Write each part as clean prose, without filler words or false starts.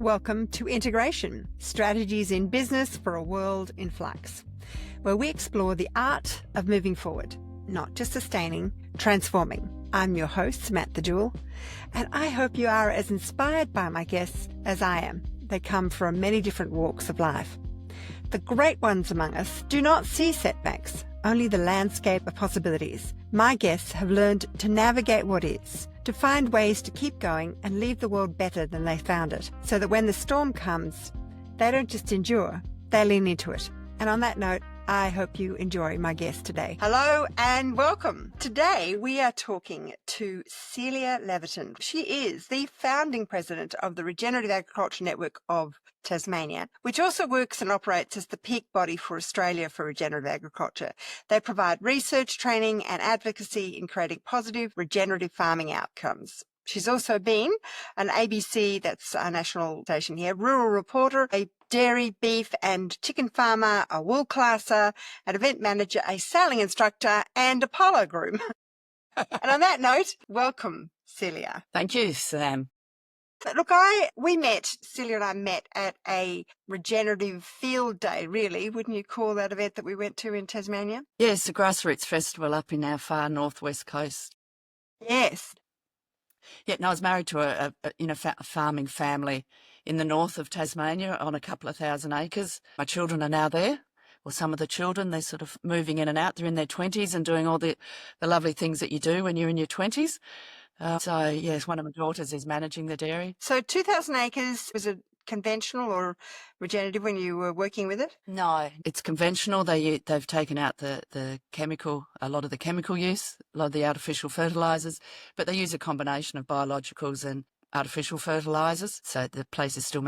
Welcome to Integration, Strategies in Business for a World in Flux, where we explore the art of moving forward, not just sustaining, transforming. I'm your host, Samantha Jewell, and I hope you are as inspired by my guests as I am. They come from many different walks of life. The great ones among us do not see setbacks, only the landscape of possibilities. My guests have learned to navigate what is, to find ways to keep going and leave the world better than they found it, so that when the storm comes, they don't just endure, they lean into it. And on that note, I hope you enjoy my guest today. Hello and welcome. Today we are talking to Celia Leverton. She is the founding president of the Regenerative Agriculture Network of Tasmania, which also works and operates as the peak body for Australia for regenerative agriculture. They provide research, training and advocacy in creating positive regenerative farming outcomes. She's also been an ABC, that's our national station here, rural reporter, a dairy, beef and chicken farmer, a wool classer, an event manager, a sailing instructor and a polo groom. And on that note, welcome, Celia. Thank you, Sam. Look, Celia and I met at a regenerative field day, really. Wouldn't you call that event that we went to in Tasmania? Yes, the grassroots festival up in our far northwest coast. Yes. Yeah, no, I was married to a farming family in the north of Tasmania on a couple of thousand acres. My children are now there, or some of the children. They're sort of moving in and out. They're in their 20s and doing all the lovely things that you do when you're in your 20s. So, yes, one of my daughters is managing the dairy. So 2,000 acres, was it conventional or regenerative when you were working with it? No, it's conventional. They've taken out the chemical, a lot of the chemical use, a lot of the artificial fertilisers, but they use a combination of biologicals and artificial fertilisers. So the place is still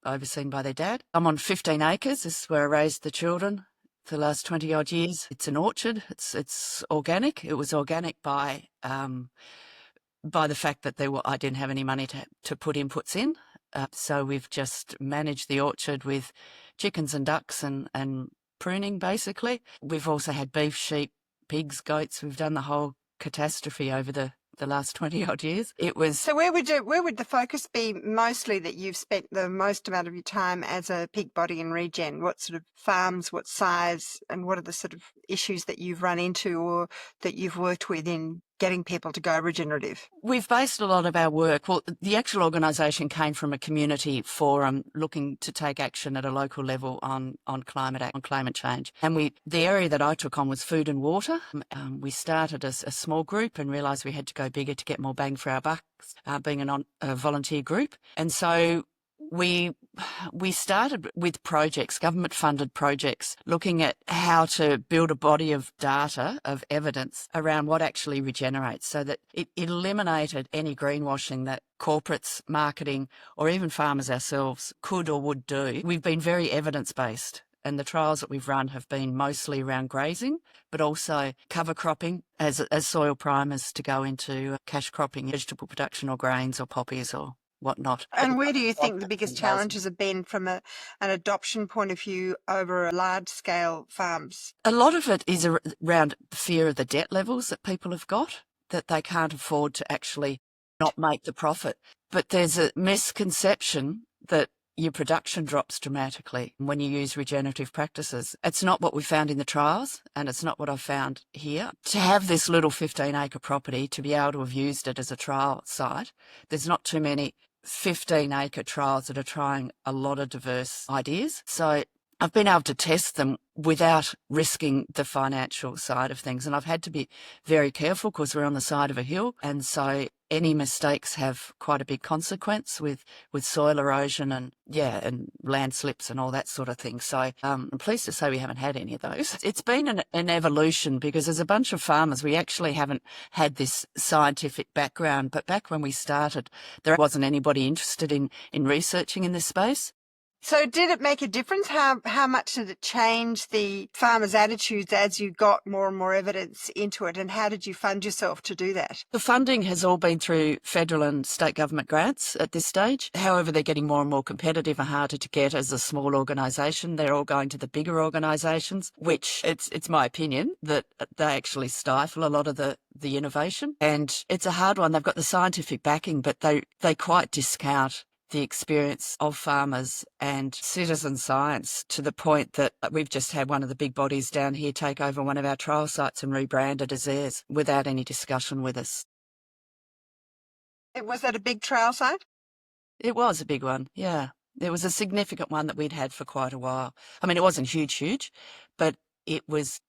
overseen by their dad. I'm on 15 acres. This is where I raised the children for the last 20 odd years. It's an orchard. It's organic. It was organic by the fact that I didn't have any money to put inputs in. So we've just managed the orchard with chickens and ducks and pruning, basically. We've also had beef, sheep, pigs, goats. We've done the whole catastrophe over the last 20 odd years. It was. So where would the focus be mostly that you've spent the most amount of your time as a peak body in Regen? What sort of farms, what size, and what are the sort of issues that you've run into or that you've worked with in getting people to go regenerative? We've based a lot of our work. Well, the actual organisation came from a community forum looking to take action at a local level on climate change. And the area that I took on was food and water. We started as a small group and realised we had to go bigger to get more bang for our bucks, being a volunteer group. And so we started with projects, government-funded projects, looking at how to build a body of data, of evidence around what actually regenerates, so that it eliminated any greenwashing that corporates, marketing, or even farmers ourselves could or would do. We've been very evidence-based, and the trials that we've run have been mostly around grazing, but also cover cropping as soil primers to go into cash cropping, vegetable production or grains or poppies or whatnot. And where do you think the biggest challenges have been from an adoption point of view over large-scale farms? A lot of it is around the fear of the debt levels that people have got, that they can't afford to actually not make the profit. But there's a misconception that your production drops dramatically when you use regenerative practices. It's not what we found in the trials, and it's not what I've found here. To have this little 15-acre property, to be able to have used it as a trial site, there's not too many 15-acre trials that are trying a lot of diverse ideas. So I've been able to test them without risking the financial side of things. And I've had to be very careful because we're on the side of a hill. And so any mistakes have quite a big consequence with soil erosion and landslips and all that sort of thing. So I'm pleased to say we haven't had any of those. It's been an evolution because as a bunch of farmers, we actually haven't had this scientific background. But back when we started, there wasn't anybody interested in researching in this space. So did it make a difference? How much did it change the farmers' attitudes as you got more and more evidence into it? And how did you fund yourself to do that? The funding has all been through federal and state government grants at this stage. However, they're getting more and more competitive and harder to get as a small organisation. They're all going to the bigger organisations, which it's my opinion that they actually stifle a lot of the innovation. And it's a hard one. They've got the scientific backing, but they quite discount the experience of farmers and citizen science to the point that we've just had one of the big bodies down here take over one of our trial sites and rebrand it as theirs without any discussion with us. Was that a big trial site? It was a big one, yeah. It was a significant one that we'd had for quite a while. I mean, it wasn't huge, but it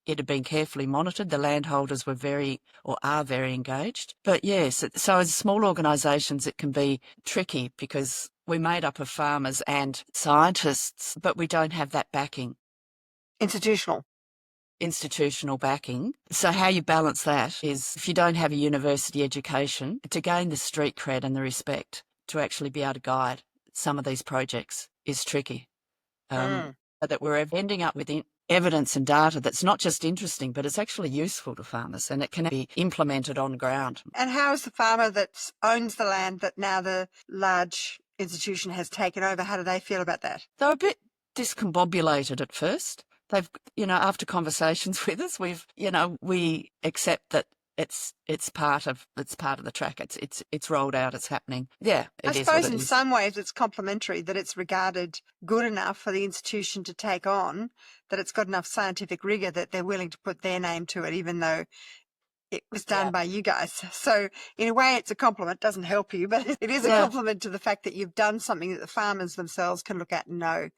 had been carefully monitored. The landholders were are very engaged. But yes, so as small organisations, it can be tricky because we're made up of farmers and scientists, but we don't have that backing. Institutional Backing. So how you balance that is if you don't have a university education, to gain the street cred and the respect to actually be able to guide some of these projects is tricky. That we're ending up with evidence and data that's not just interesting, but it's actually useful to farmers and it can be implemented on ground. And how is the farmer that owns the land that now the large institution has taken over, how do they feel about that? They're a bit discombobulated at first. They've, after conversations with us, we accept that it's part of the track. It's rolled out. It's happening. Yeah, I suppose in some ways it's complimentary that it's regarded good enough for the institution to take on, that it's got enough scientific rigour that they're willing to put their name to it, even though it was done by you guys. So in a way, it's a compliment. Doesn't help you, but it is a compliment to the fact that you've done something that the farmers themselves can look at and know.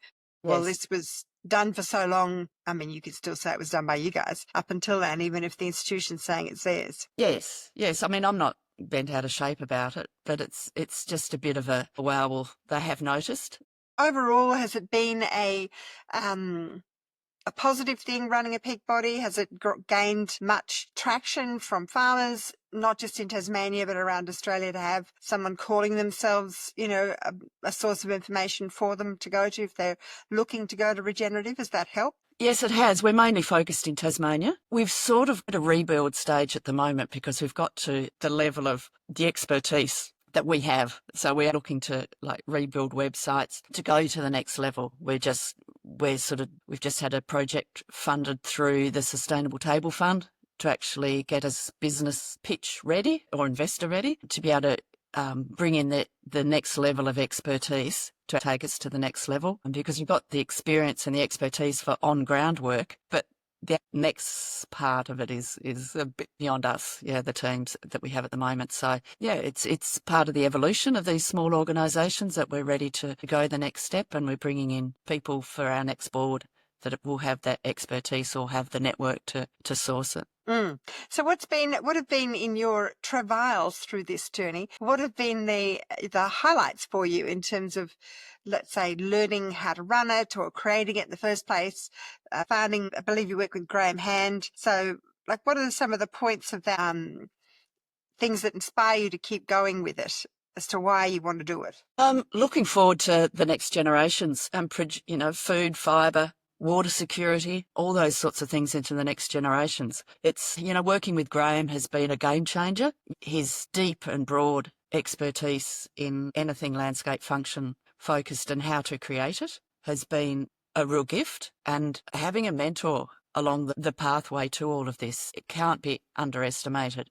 Well, this was done for so long. I mean, you could still say it was done by you guys up until then, even if the institution's saying it's theirs. Yes. I mean, I'm not bent out of shape about it, but it's just a bit of a, well, they have noticed. Overall, has it been a positive thing running a peak body? Has it gained much traction from farmers, not just in Tasmania, but around Australia, to have someone calling themselves, a source of information for them to go to if they're looking to go to regenerative? Has that helped? Yes, it has. We're mainly focused in Tasmania. We've sort of at a rebuild stage at the moment because we've got to the level of the expertise that we have. So we're looking to rebuild websites to go to the next level. We've just had a project funded through the Sustainable Table Fund to actually get us business pitch ready or investor ready to be able to bring in the next level of expertise to take us to the next level. And because you've got the experience and the expertise for on-ground work, but the next part of it is a bit beyond us, the teams that we have at the moment. So, it's part of the evolution of these small organisations that we're ready to go the next step, and we're bringing in people for our next board that will have that expertise or have the network to source it. So what have been in your travails through this journey? What have been the highlights for you in terms of, let's say, learning how to run it or creating it in the first place? Founding, I believe you work with Graham Hand. So, what are some of the points of that, things that inspire you to keep going with it as to why you want to do it? Looking forward to the next generations and, food, fibre, water security, all those sorts of things into the next generations. It's, working with Graham has been a game changer. His deep and broad expertise in anything landscape function focused and how to create it has been a real gift. And having a mentor along the pathway to all of this, it can't be underestimated.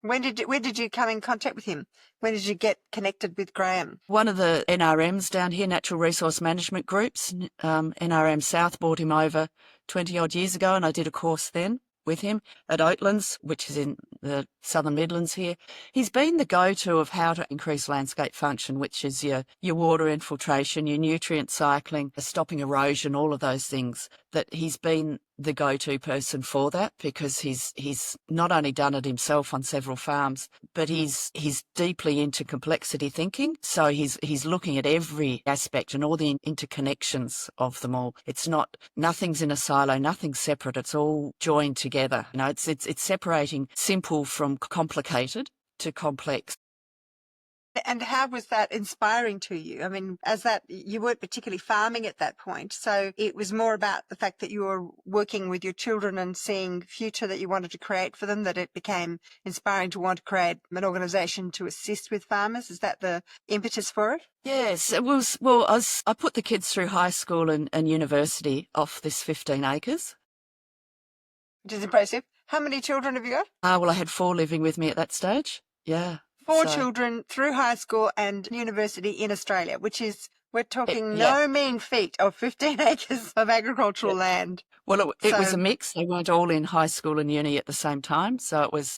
When did you come in contact with him? When did you get connected with Graham? One of the NRMs down here, Natural Resource Management Groups, NRM South brought him over 20 odd years ago, and I did a course then with him at Oatlands, which is in the Southern Midlands here. He's been the go-to of how to increase landscape function, which is your water infiltration, your nutrient cycling, stopping erosion, all of those things. That he's been the go-to person for that because he's not only done it himself on several farms, but he's deeply into complexity thinking. So he's looking at every aspect and all the interconnections of them all. Nothing's in a silo, nothing's separate. It's all joined together. It's separating simple from complicated to complex. And how was that inspiring to you? I mean, you weren't particularly farming at that point, so it was more about the fact that you were working with your children and seeing future that you wanted to create for them, that it became inspiring to want to create an organisation to assist with farmers. Is that the impetus for it? Yes, it was. Well, I put the kids through high school and university off this 15 acres. Which is impressive. How many children have you got? Well, I had 4 living with me at that stage. Yeah. Four children through high school and university in Australia, which is, we're talking yeah. no mean feat of 15 acres of agricultural land. Well, it was a mix. They weren't all in high school and uni at the same time. So it was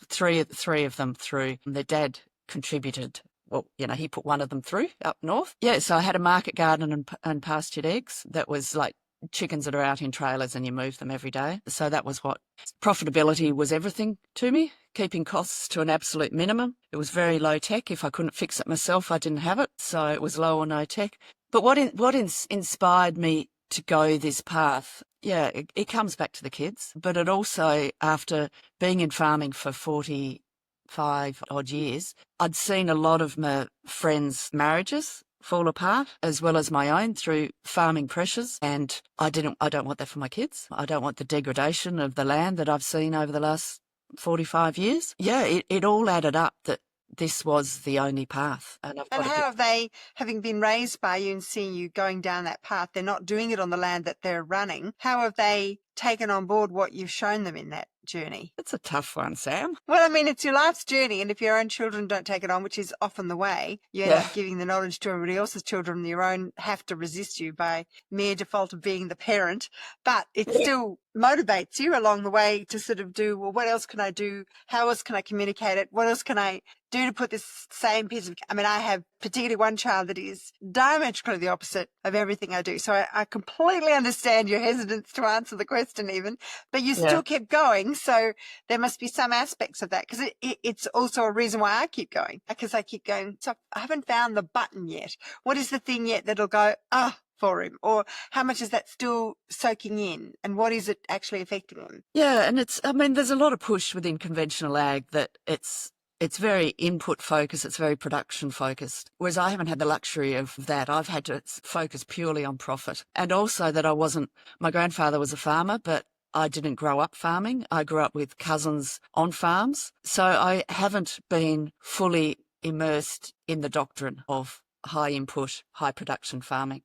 three of them through. Their dad contributed. Well, he put one of them through up north. Yeah, so I had a market garden and pastured eggs that was like chickens that are out in trailers and you move them every day. So that was what profitability was everything to me, keeping costs to an absolute minimum. It was very low tech. If I couldn't fix it myself, I didn't have it. So it was low or no tech. But what inspired me to go this path, it comes back to the kids, but it also, after being in farming for 45 odd years, I'd seen a lot of my friends' marriages fall apart, as well as my own, through farming pressures. And I don't want that for my kids. I don't want the degradation of the land that I've seen over the last 45 years. Yeah, it all added up that this was the only path. And how have they, having been raised by you and seeing you going down that path, they're not doing it on the land that they're running, how have they taken on board what you've shown them in that journey? It's a tough one, Sam. Well, I mean, it's your life's journey, and if your own children don't take it on, which is often the way, you end up giving the knowledge to everybody else's children, and your own have to resist you by mere default of being the parent. But it still motivates you along the way to sort of do, well, what else can I do? How else can I communicate it? What else can I do to put this same piece of, I mean, I have particularly one child that is diametrically the opposite of everything I do. So I completely understand your hesitance to answer the question even, but you still kept going. So there must be some aspects of that, because it's also a reason why I keep going, because I keep going. So I haven't found the button yet. What is the thing yet that'll go, for him? Or how much is that still soaking in? And what is it actually affecting him? Yeah, and there's a lot of push within conventional ag that it's very input focused, it's very production focused, whereas I haven't had the luxury of that. I've had to focus purely on profit. And also that my grandfather was a farmer, but I didn't grow up farming. I grew up with cousins on farms. So I haven't been fully immersed in the doctrine of high input, high production farming.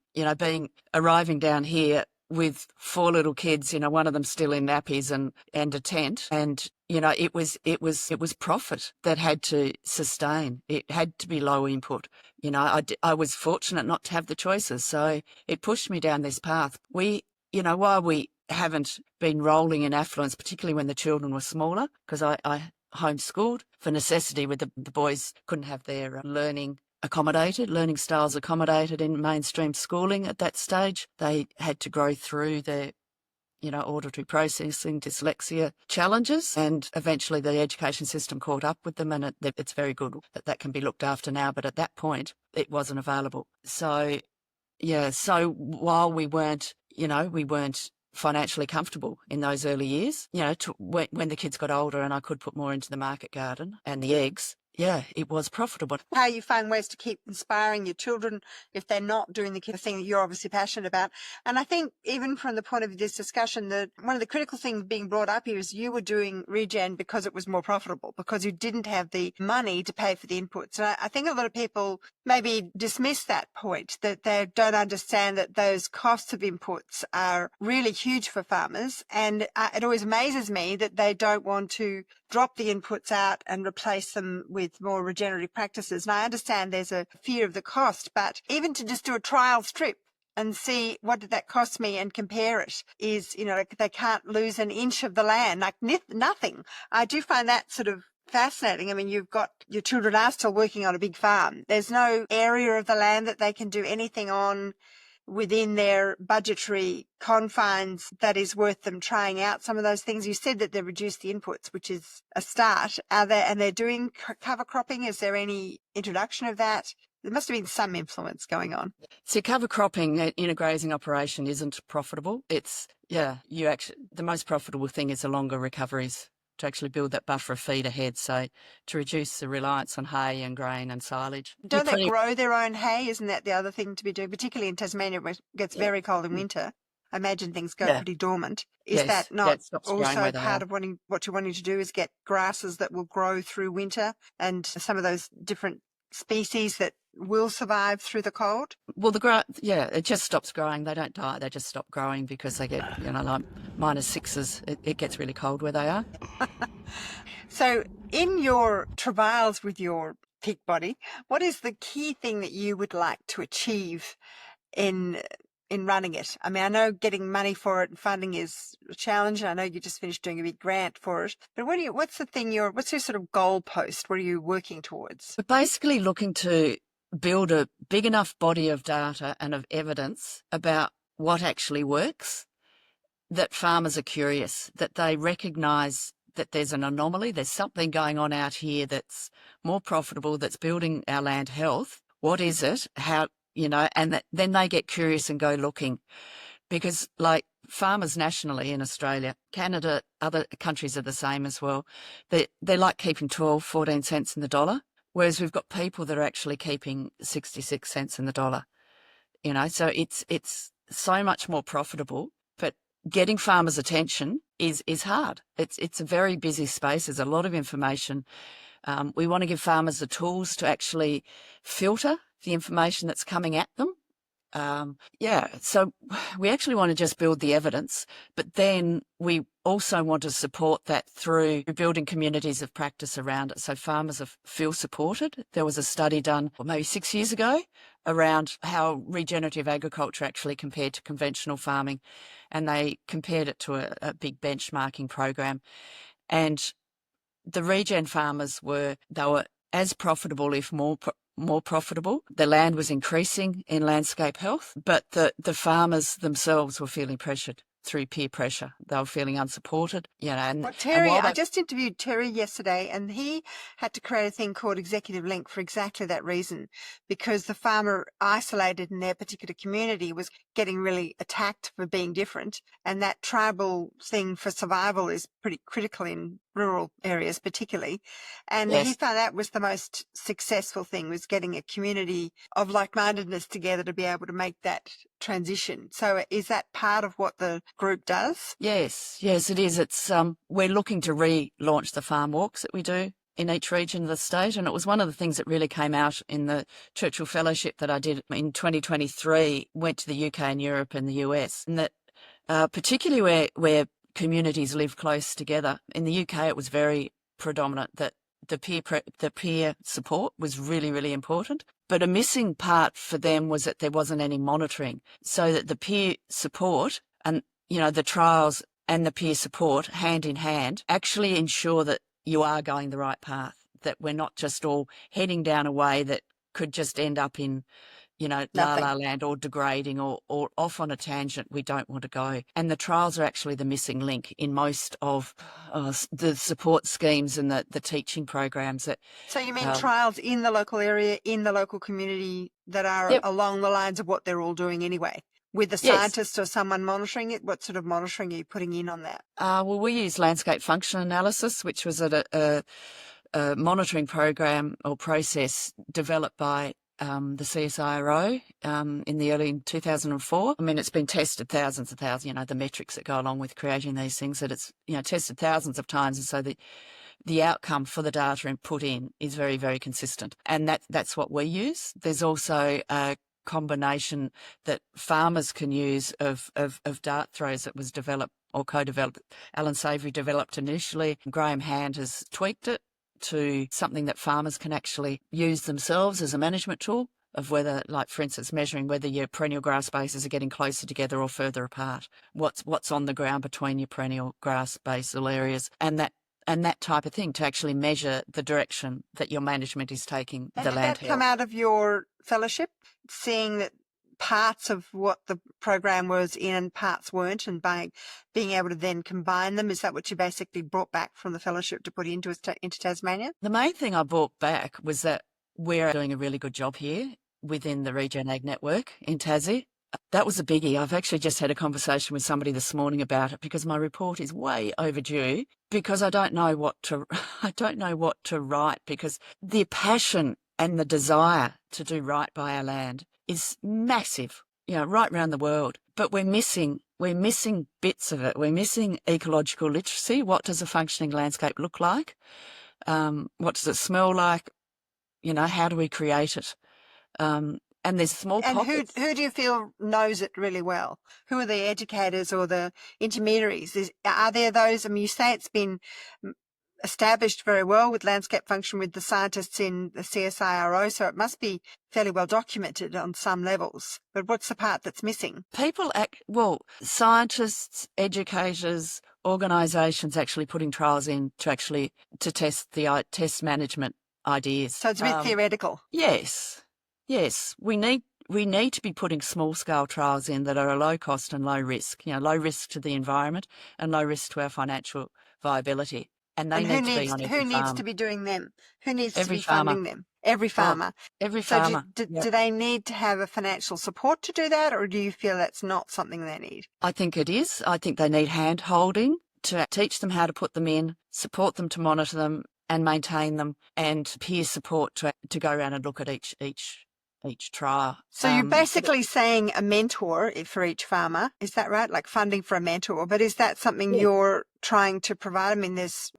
Arriving down here with 4 little kids, one of them still in nappies and a tent. And, it was profit that had to sustain. It had to be low input. I was fortunate not to have the choices. So it pushed me down this path. While we haven't been rolling in affluence, particularly when the children were smaller, because I homeschooled for necessity, with the boys couldn't have their learning styles accommodated in mainstream schooling at that stage. They had to grow through their, auditory processing, dyslexia challenges, and eventually the education system caught up with them, and it's very good that can be looked after now, but at that point it wasn't available. So while we weren't financially comfortable in those early years, when the kids got older and I could put more into the market garden and the eggs, it was profitable. How you find ways to keep inspiring your children if they're not doing the thing that you're obviously passionate about. And I think even from the point of this discussion, that one of the critical things being brought up here is you were doing Regen because it was more profitable, because you didn't have the money to pay for the inputs. And I think a lot of people maybe dismiss that point, that they don't understand that those costs of inputs are really huge for farmers. And it always amazes me that they don't want to drop the inputs out and replace them with more regenerative practices. And I understand there's a fear of the cost, but even to just do a trial strip and see what did that cost me and compare it is, they can't lose an inch of the land, like nothing. I do find that sort of fascinating. I mean, you've got your children are still working on a big farm. There's no area of the land that they can do anything on within their budgetary confines that is worth them trying out some of those things. You said that they reduced the inputs, which is a start. And they're doing cover cropping. Is there any introduction of that? There must have been some influence going on. So cover cropping in a grazing operation isn't profitable. The most profitable thing is the longer recoveries, to actually build that buffer of feed ahead, so to reduce the reliance on hay and grain and silage. Don't they grow their own hay? Isn't that the other thing to be doing, particularly in Tasmania where it gets very cold in winter? I imagine things go pretty dormant. Is that not also part of what you're wanting to do, is get grasses that will grow through winter and some of those different species that will survive through the cold? Well, it just stops growing. They don't die. They just stop growing because they get, like -6s. It gets really cold where they are. So in your travails with your pig body, what is the key thing that you would like to achieve in running it? I mean, I know getting money for it and funding is a challenge. I know you just finished doing a big grant for it, but what's your sort of goal post? What are you working towards? We're basically looking to build a big enough body of data and of evidence about what actually works, that farmers are curious, that they recognise that there's an anomaly, there's something going on out here that's more profitable, that's building our land health. What is it? How, and then they get curious and go looking. Because like farmers nationally in Australia, Canada, other countries are the same as well. They like keeping 12, 14 cents in the dollar, whereas we've got people that are actually keeping 66 cents in the dollar. So it's so much more profitable, but getting farmers' attention is hard. It's a very busy space. There's a lot of information. We want to give farmers the tools to actually filter the information that's coming at them. So we actually want to just build the evidence, but then we also want to support that through building communities of practice around it, so farmers feel supported. There was a study done maybe 6 years ago around how regenerative agriculture actually compared to conventional farming, and they compared it to a big benchmarking program. And the regen farmers were as profitable, if more profitable. The land was increasing in landscape health, but the farmers themselves were feeling pressured through peer pressure. They were feeling unsupported, Terry, I just interviewed Terry yesterday, and he had to create a thing called Executive Link for exactly that reason, because the farmer isolated in their particular community was getting really attacked for being different, and that tribal thing for survival is pretty critical in rural areas particularly. And Yes. He found that was the most successful thing, was getting a community of like-mindedness together to be able to make that transition. So is that part of what the group does? Yes, it is. It's we're looking to relaunch the farm walks that we do in each region of the state, and it was one of the things that really came out in the Churchill Fellowship that I did in 2023, went to the UK and Europe and the US, and that particularly where communities live close together. In the UK, it was very predominant that the peer support was really, really important. But a missing part for them was that there wasn't any monitoring, so that the peer support and, the trials and the peer support hand in hand actually ensure that you are going the right path, that we're not just all heading down a way that could just end up in, la land or degrading or off on a tangent we don't want to go. And the trials are actually the missing link in most of the support schemes and the teaching programs. So you mean trials in the local area, in the local community that are Yep. along the lines of what they're all doing anyway? With a scientist or someone monitoring it? What sort of monitoring are you putting in on that? Well, we use landscape function analysis, which was a monitoring program or process developed by the CSIRO in the early 2004. I mean, it's been tested thousands and thousands, the metrics that go along with creating these things, that it's, tested thousands of times. And so the outcome for the data and put in is very, very consistent. And that's what we use. There's also a combination that farmers can use of dart throws that was developed or co-developed. Alan Savory developed initially. Graham Hand has tweaked it to something that farmers can actually use themselves as a management tool of whether, like for instance, measuring whether your perennial grass bases are getting closer together or further apart. What's on the ground between your perennial grass basal areas, and that type of thing, to actually measure the direction that your management is taking the land health. Did that come out of your fellowship, seeing that parts of what the program was in and parts weren't, and by being able to then combine them? Is that what you basically brought back from the fellowship to put into Tasmania? The main thing I brought back was that we're doing a really good job here within the Regen Ag network in Tassie. That was a biggie. I've actually just had a conversation with somebody this morning about it, because my report is way overdue, because I don't know what to write, because the passion and the desire to do right by our land is massive, right around the world. But we're missing bits of it. We're missing ecological literacy. What does a functioning landscape look like? What does it smell like? How do we create it? And there's small And pockets. who do you feel knows it really well? Who are the educators or the intermediaries? Are there those? I mean, you say it's been established very well with landscape function with the scientists in the CSIRO, so it must be fairly well documented on some levels. But what's the part that's missing? Scientists, educators, organisations actually putting trials in to test test management ideas. So it's a bit theoretical. Yes. We need to be putting small scale trials in that are a low cost and low risk. Low risk to the environment and low risk to our financial viability. And they need to be on every farm. Who needs to be doing them? Who needs to be farmer. funding them? Every farmer. Every farmer. So do they need to have a financial support to do that, or do you feel that's not something they need? I think it is. I think they need hand holding to teach them how to put them in, support them to monitor them and maintain them, and peer support to go around and look at each trial. So you're basically saying a mentor for each farmer, is that right? Like funding for a mentor, but is that something you're trying to provide? I mean,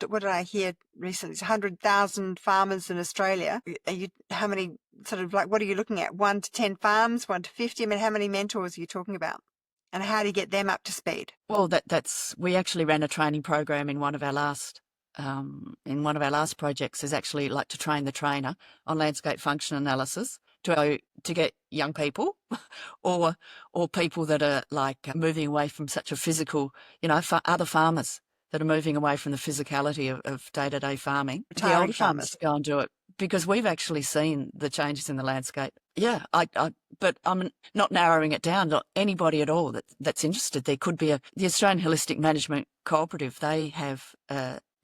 what did I hear recently? It's 100,000 farmers in Australia. How many what are you looking at? 1 to 10 farms, 1 to 50? I mean, how many mentors are you talking about? And how do you get them up to speed? Well, we actually ran a training program in one of our last projects is actually like to train the trainer on landscape function analysis to get young people or people that are like moving away from such a physical, for other farmers that are moving away from the physicality of day-to-day farming. The older farmers to go and do it, because we've actually seen the changes in the landscape. Yeah, but I'm not narrowing it down to anybody at all that's interested. There could be the Australian Holistic Management Cooperative. They have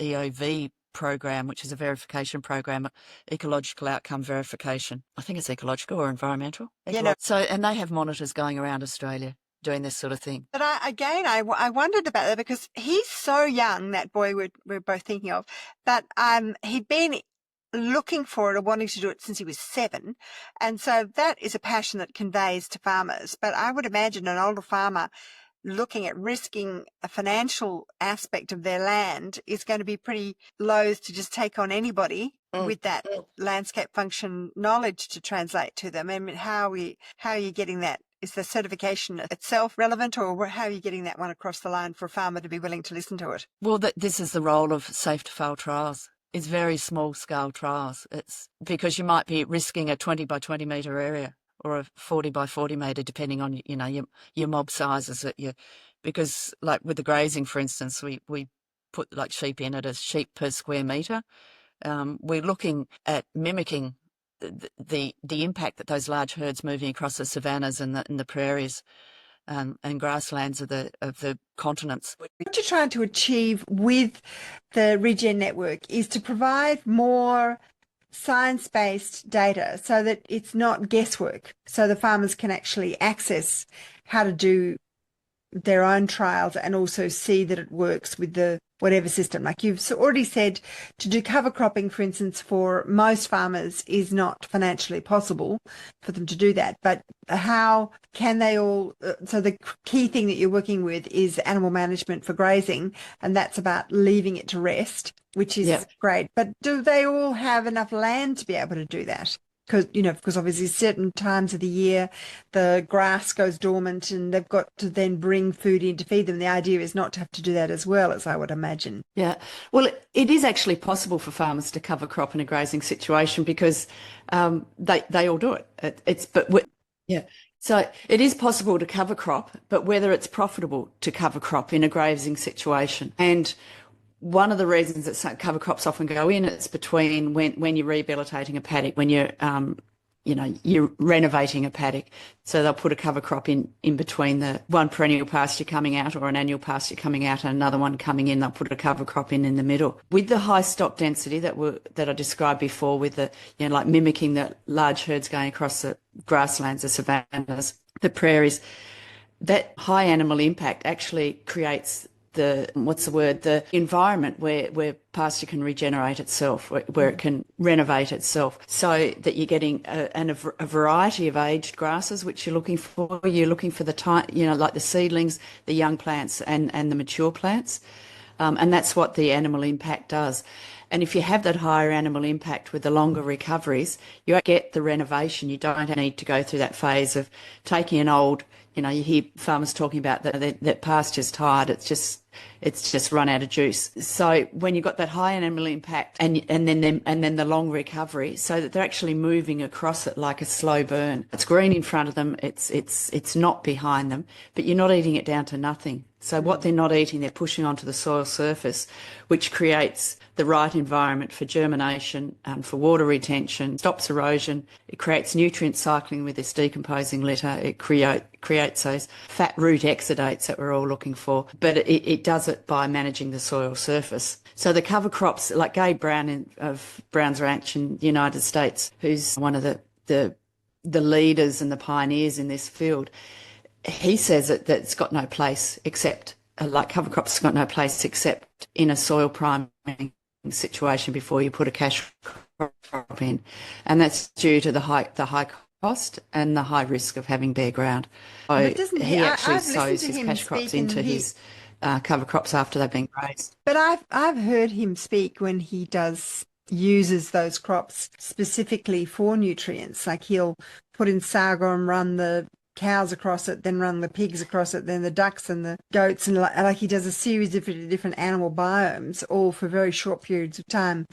EOV program, which is a verification program, ecological outcome verification. I think it's ecological or environmental. So, and they have monitors going around Australia doing this sort of thing. But I wondered about that because he's so young, that boy we're both thinking of, that he'd been looking for it or wanting to do it since he was 7. And so that is a passion that conveys to farmers. But I would imagine an older farmer looking at risking a financial aspect of their land is going to be pretty loath to just take on anybody with that landscape function knowledge to translate to them. I mean, how are you getting that? Is the certification itself relevant, or how are you getting that one across the line for a farmer to be willing to listen to it? Well, this is the role of safe to fail trials. It's very small scale trials. It's because you might be risking a 20 by 20 metre area or a 40 by 40 metre, depending on, your mob sizes because like with the grazing, for instance, we put like sheep in at a sheep per square metre. We're looking at mimicking the impact that those large herds moving across the savannas and the prairies and grasslands of the continents. What you're trying to achieve with the Regen network is to provide more science-based data so that it's not guesswork, so the farmers can actually access how to do their own trials and also see that it works with the whatever system. Like you've already said, to do cover cropping, for instance, for most farmers is not financially possible for them to do that. But how can they all, so the key thing that you're working with is animal management for grazing, and that's about leaving it to rest, which is great. But do they all have enough land to be able to do that? Because obviously certain times of the year the grass goes dormant and they've got to then bring food in to feed them. The idea is not to have to do that as well, as I would imagine. Yeah, well, it is actually possible for farmers to cover crop in a grazing situation because they all do it. So it is possible to cover crop, but whether it's profitable to cover crop in a grazing situation. And one of the reasons that cover crops often go in, it's between when you're rehabilitating a paddock, when you're you're renovating a paddock. So they'll put a cover crop in between the one perennial pasture coming out or an annual pasture coming out and another one coming in. They'll put a cover crop in the middle. With the high stock density that I described before, with the like mimicking the large herds going across the grasslands, the savannas, the prairies, that high animal impact actually creates the environment where pasture can regenerate itself, where it can renovate itself, so that you're getting a variety of aged grasses, which you're looking for. You're looking for the like the seedlings, the young plants and the mature plants. And that's what the animal impact does. And if you have that higher animal impact with the longer recoveries, you get the renovation. You don't need to go through that phase of taking an old, you hear farmers talking about that pasture's tired. It's just run out of juice. So when you've got that high animal impact and then the long recovery, so that they're actually moving across it like a slow burn. It's green in front of them. It's not behind them, but you're not eating it down to nothing. So what they're not eating, they're pushing onto the soil surface, which creates the right environment for germination, for water retention, stops erosion. It creates nutrient cycling with this decomposing litter. It creates those fat root exudates that we're all looking for. But it does it by managing the soil surface. So the cover crops, like Gabe Brown of Brown's Ranch in the United States, who's one of the leaders and the pioneers in this field, he says that it's got no place except, like cover crops, got no place except in a soil priming situation before you put a cash crop in. And that's due to the high cost and the high risk of having bare ground. So he actually sows his cash crops into his cover crops after they've been grazed. But I've heard him speak when he uses those crops specifically for nutrients. Like he'll put in sorghum, run the cows across it, then run the pigs across it, then the ducks and the goats, and like he does a series of different animal biomes, all for very short periods of time,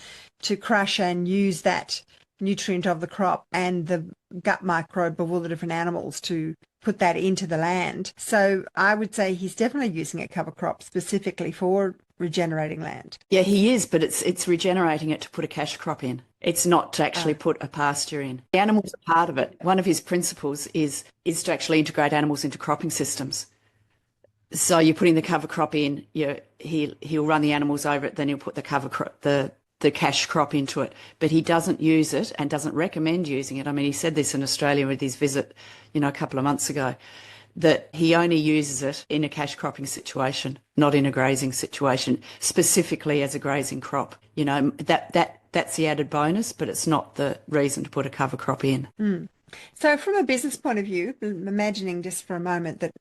to crush and use that nutrient of the crop and the gut microbe of all the different animals to put that into the land. So I would say he's definitely using a cover crop specifically for regenerating land. Yeah, he is, but it's regenerating it to put a cash crop in. It's not to actually put a pasture in. The animals are part of it. One of his principles is to actually integrate animals into cropping systems. So you're putting the cover crop in, he'll run the animals over it, then he'll put the cover crop, the cash crop into it. But he doesn't use it and doesn't recommend using it. I mean, he said this in Australia with his visit, a couple of months ago, that he only uses it in a cash cropping situation, not in a grazing situation, specifically as a grazing crop. That's the added bonus, but it's not the reason to put a cover crop in. So from a business point of view, imagining just for a moment that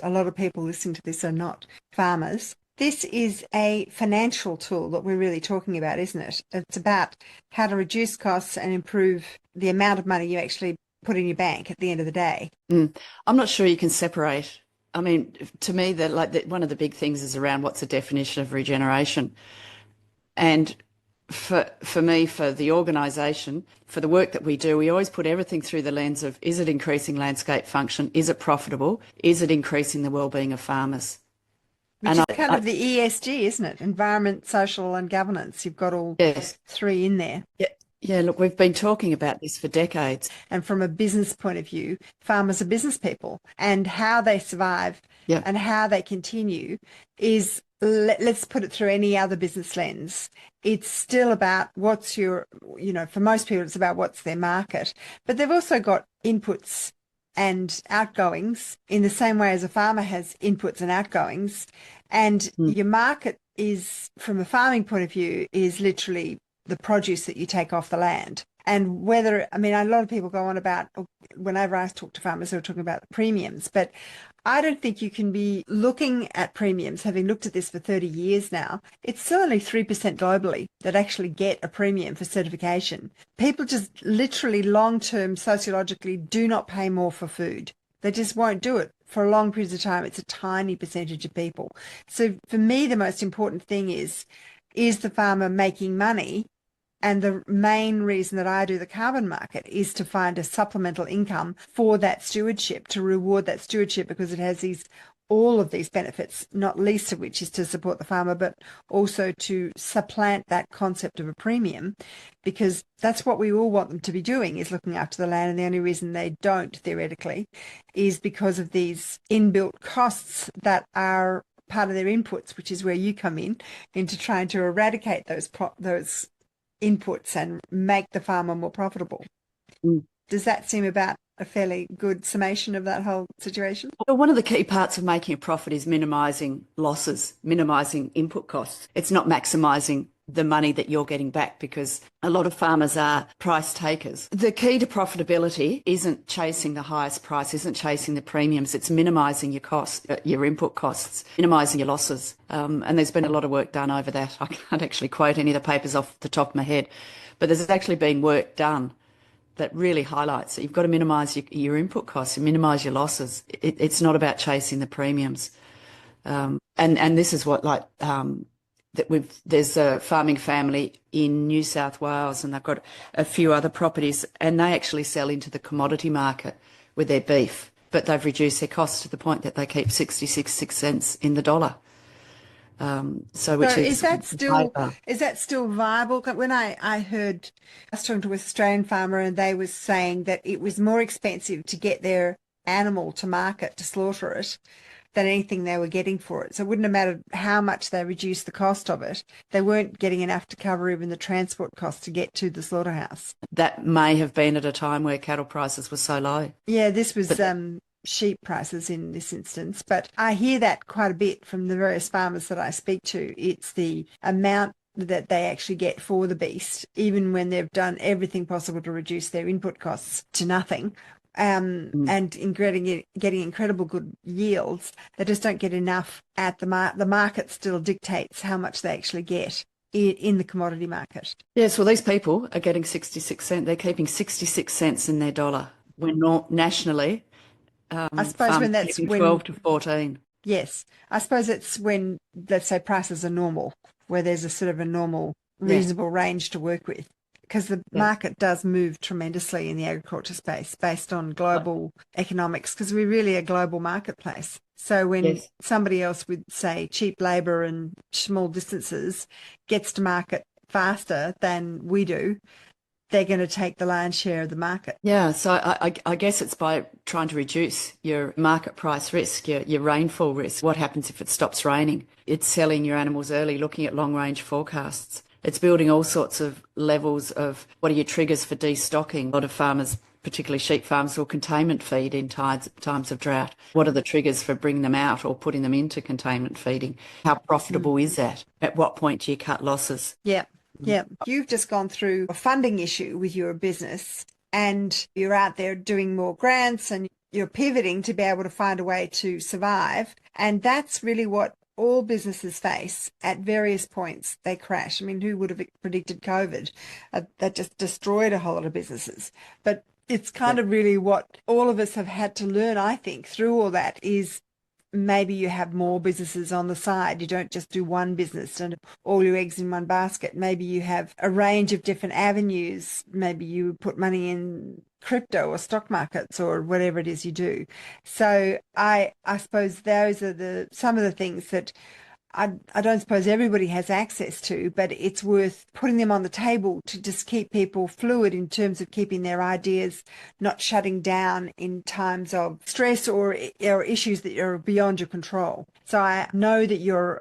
a lot of people listening to this are not farmers, this is a financial tool that we're really talking about, isn't it? It's about how to reduce costs and improve the amount of money you actually put in your bank at the end of the day. I'm not sure you can separate. I mean, to me, one of the big things is around what's the definition of regeneration. And for me, for the organisation, for the work that we do, we always put everything through the lens of, is it increasing landscape function? Is it profitable? Is it increasing the well-being of farmers? Which is kind of the ESG, isn't it? Environment, social and governance. You've got all three in there. Yeah, look, we've been talking about this for decades. And from a business point of view, farmers are business people, and how they survive and how they continue is, let's put it through any other business lens. It's still about what's your, for most people, it's about what's their market. But they've also got inputs and outgoings in the same way as a farmer has inputs and outgoings. And your market is, from a farming point of view, is literally the produce that you take off the land. And a lot of people go on about, whenever I talk to farmers, they're talking about the premiums, but I don't think you can be looking at premiums, having looked at this for 30 years now. It's still only 3% globally that actually get a premium for certification. People just literally long-term sociologically do not pay more for food. They just won't do it for a long period of time. It's a tiny percentage of people. So for me, the most important thing is the farmer making money? And the main reason that I do the carbon market is to find a supplemental income for that stewardship, to reward that stewardship, because it has all of these benefits, not least of which is to support the farmer, but also to supplant that concept of a premium, because that's what we all want them to be doing, is looking after the land. And the only reason they don't, theoretically, is because of these inbuilt costs that are part of their inputs, which is where you come in, into trying to eradicate those inputs and make the farmer more profitable. Does that seem about a fairly good summation of that whole situation? Well, one of the key parts of making a profit is minimising losses, minimising input costs. It's not maximising the money that you're getting back, because a lot of farmers are price takers. The key to profitability isn't chasing the highest price, isn't chasing the premiums. It's minimising your costs, your input costs, minimising your losses. And there's been a lot of work done over that. I can't actually quote any of the papers off the top of my head, but there's actually been work done that really highlights that you've got to minimise your input costs and minimise your losses. It's not about chasing the premiums. And this is what there's a farming family in New South Wales, and they've got a few other properties, and they actually sell into the commodity market with their beef, but they've reduced their costs to the point that they keep 66 cents in the dollar. So is that still viable? When I was talking to an Australian farmer, and they was saying that it was more expensive to get their animal to market to slaughter it than anything they were getting for it. So it wouldn't have mattered how much they reduced the cost of it. They weren't getting enough to cover even the transport costs to get to the slaughterhouse. That may have been at a time where cattle prices were so low. Yeah, this was sheep prices in this instance. But I hear that quite a bit from the various farmers that I speak to. It's the amount that they actually get for the beast, even when they've done everything possible to reduce their input costs to nothing. And in getting incredible good yields, they just don't get enough at the market still dictates how much they actually get in the commodity market. Yes, well, these people are getting 66 cents. They're keeping 66 cents in their dollar. When nationally, I suppose when that's 12 to 14. Yes, I suppose it's when, let's say, prices are normal, where there's a sort of a normal, reasonable range to work with. Because the market does move tremendously in the agriculture space based on global economics, because we're really a global marketplace. So when somebody else with, say, cheap labour and small distances gets to market faster than we do, they're going to take the lion's share of the market. Yeah, so I guess it's by trying to reduce your market price risk, your rainfall risk. What happens if it stops raining? It's selling your animals early, looking at long-range forecasts. It's building all sorts of levels of what are your triggers for destocking. A lot of farmers, particularly sheep farmers, will containment feed in times of drought. What are the triggers for bringing them out or putting them into containment feeding? How profitable is that? At what point do you cut losses? Yeah. Yeah. You've just gone through a funding issue with your business, and you're out there doing more grants, and you're pivoting to be able to find a way to survive. And that's really what all businesses face at various points. They crash. I mean, who would have predicted COVID? That just destroyed a whole lot of businesses. But it's kind of really what all of us have had to learn, I think, through all that is maybe you have more businesses on the side. You don't just do one business and all your eggs in one basket. Maybe you have a range of different avenues. Maybe you put money in crypto or stock markets or whatever it is you do. So I suppose those are some of the things that I don't suppose everybody has access to, but it's worth putting them on the table to just keep people fluid in terms of keeping their ideas not shutting down in times of stress or issues that are beyond your control. So I know that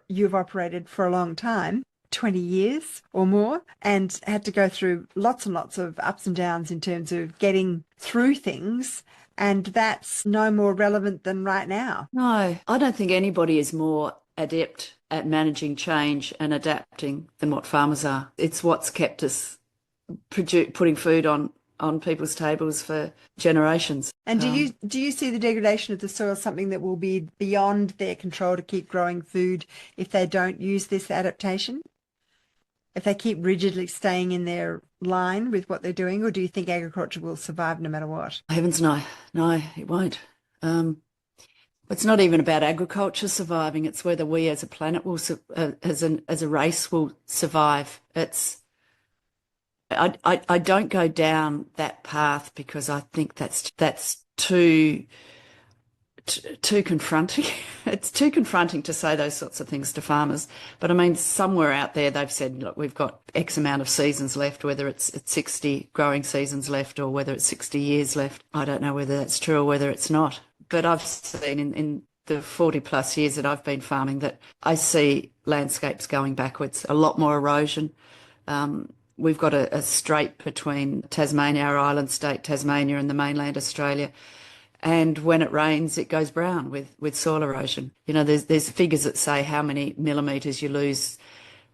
you've operated for a long time, 20 years or more, and had to go through lots and lots of ups and downs in terms of getting through things. And that's no more relevant than right now. No, I don't think anybody is more adept at managing change and adapting than what farmers are. It's what's kept us putting food on people's tables for generations. And do you see the degradation of the soil something that will be beyond their control to keep growing food if they don't use this adaptation? If they keep rigidly staying in their line with what they're doing, or do you think agriculture will survive no matter what? Heavens no. No, it won't. It's not even about agriculture surviving. It's whether we as a planet will, as a race, will survive. I don't go down that path because I think that's too confronting. It's too confronting to say those sorts of things to farmers. But I mean, somewhere out there they've said, look, we've got X amount of seasons left, whether it's 60 growing seasons left or whether it's 60 years left. I don't know whether that's true or whether it's not. But I've seen in the 40 plus years that I've been farming that I see landscapes going backwards, a lot more erosion. We've got a strait between Tasmania, our island state, Tasmania, and the mainland Australia. And when it rains, it goes brown with soil erosion. You know, there's figures that say how many millimetres you lose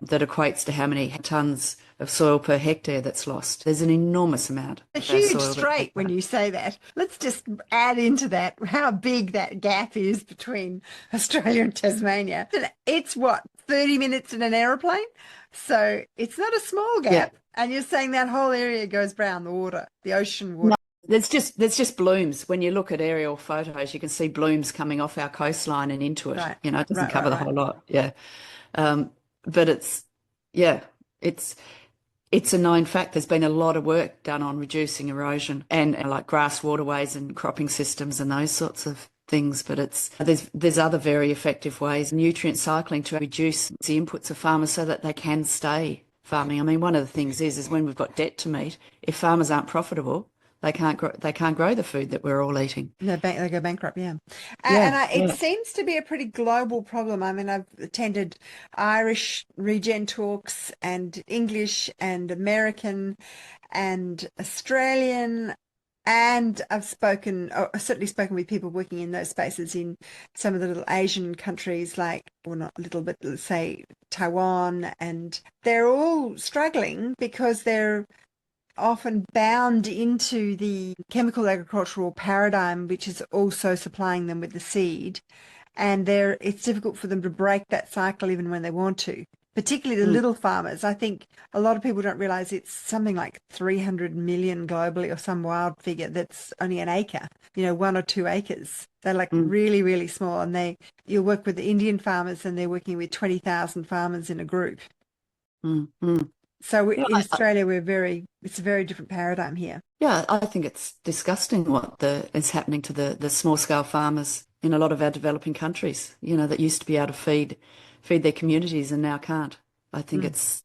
that equates to how many tonnes of soil per hectare that's lost. There's an enormous amount. A of huge soil strait when you say that. Let's just add into that how big that gap is between Australia and Tasmania. It's what, 30 minutes in an aeroplane? So it's not a small gap. Yeah. And you're saying that whole area goes brown, the water, the ocean water. There's just blooms. When you look at aerial photos, you can see blooms coming off our coastline and into it. Right. You know, it doesn't Right, cover right, the right. whole lot. Yeah. But it's a known fact. There's been a lot of work done on reducing erosion and like grass waterways and cropping systems and those sorts of things. But there's other very effective ways, nutrient cycling to reduce the inputs of farmers so that they can stay farming. I mean, one of the things is when we've got debt to meet, if farmers aren't profitable, they can't grow the food that we're all eating. They go bankrupt, yeah. Yeah, It seems to be a pretty global problem. I mean, I've attended Irish Regen talks and English and American and Australian, and I've certainly spoken with people working in those spaces in some of the little Asian countries, like, well, not little, but let's say Taiwan, and they're all struggling because they're often bound into the chemical agricultural paradigm, which is also supplying them with the seed. And it's difficult for them to break that cycle even when they want to, particularly the little farmers. I think a lot of people don't realize it's something like 300 million globally or some wild figure that's only an acre, 1 or 2 acres. They're like really, really small. And you'll work with the Indian farmers and they're working with 20,000 farmers in a group. So in Australia, it's a very different paradigm here. Yeah, I think it's disgusting what is happening to the small scale farmers in a lot of our developing countries, that used to be able to feed their communities and now can't. I think it's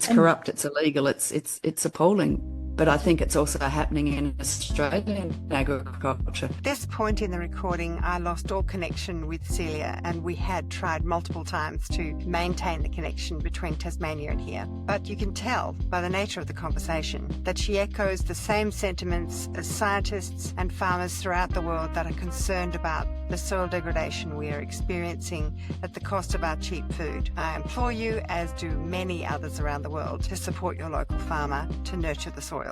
corrupt, it's illegal, it's appalling. But I think it's also happening in Australian agriculture. At this point in the recording, I lost all connection with Celia, and we had tried multiple times to maintain the connection between Tasmania and here. But you can tell by the nature of the conversation that she echoes the same sentiments as scientists and farmers throughout the world that are concerned about the soil degradation we are experiencing at the cost of our cheap food. I implore you, as do many others around the world, to support your local farmer to nurture the soil.